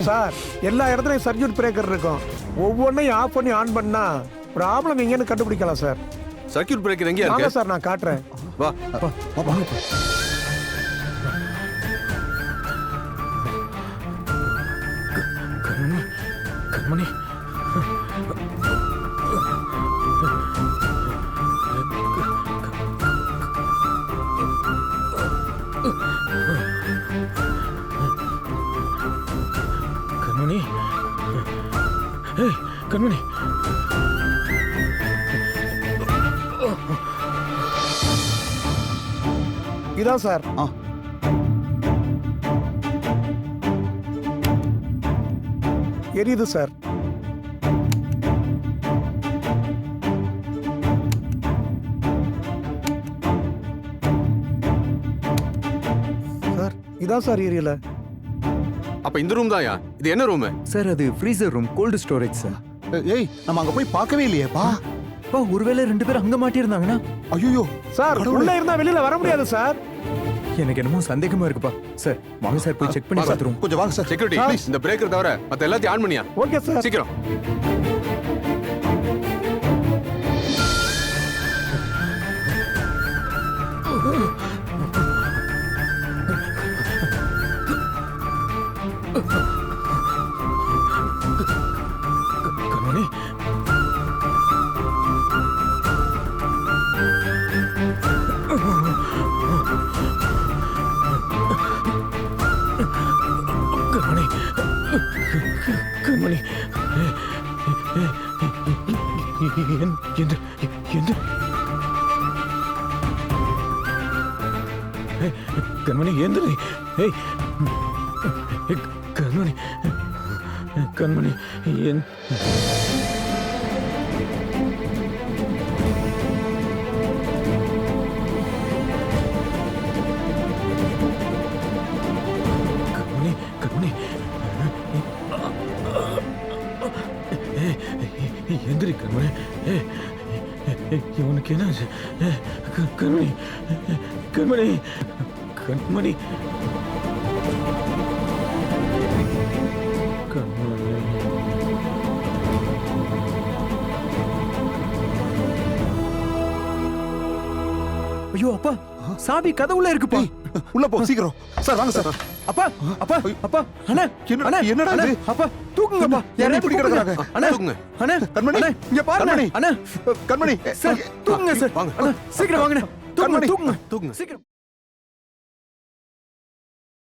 Sir எல்லா இடத்துலயும் circuit breaker இருக்கும். ஒவ்வொன்றையும் ஆஃப் பண்ணி ஆன் பண்ணா ப்ராப்ளம் எங்கன்னு கண்டுபிடிக்கலாம் சார். சர்க்யூட் பிரேக்கர் எங்க வாங்க இருக்கு? சார் நான் காட்டுறேன். வா. வாங்க. கண்மணி கண்மணி ஏய் கண்மணி இதான் சார். எரியுது சார். சார் இதான் சார் எரியல. அப்ப இந்த ரூம் தான்யா. இது என்ன ரூம்? சார் அது freezer room, gold storage sir. ஏய் நம்ம அங்க போய் பார்க்கவே இல்லையேப்பா. அப்பா ஒருவேளை 2 பேரும் அங்க மாட்டியிருந்தாங்கன்னா? ஐயோ சார் உள்ள இருந்தா வெளியில வர முடியாது சார். எனக்கு என்னமோ சந்தேகமா இருக்குப்பா. சார் வாங்க சார் போய் செக் பண்ணி பார்த்துருவோம். கொஞ்சம் வாங்க சார். செக்யூரிட்டி ப்ளீஸ் இந்த பிரேக்கர் தவிர மத்த எல்லாத்தையும் ஆன் பண்ணியா. Okay sir. சீக்கிரம். கண்மணி கண்மணி கண்மணி கண்மணி எந்திரி. கண்மணி கண்மணி கண்மணி எந்திரி கண்மணி. இவனுக்கு என்னாச்சு? கண்மணி கண்மணி கண்மணி கண்மணி ஐயோ அப்பா சாவி கதவுல இருக்குப்பா. உள்ள போ சீக்கிரம். சார் வாங்க சார். அப்பா அப்பா அப்பா அண்ணா என்னடா இது? அப்பா தூக்குங்கப்பா. யாரை பிடிக்க கிடக்குறாங்க? அண்ணா தூக்குங்க. அண்ணா கண்மணி இங்க பாருங்க கண்மணி. அண்ணா. கண்மணி சார் தூக்குங்க சார். வாங்க. அண்ணா சீக்கிரம் வாங்க. கண்மணி. தூக்குங்க தூக்குங்க. சீக்கிரம்.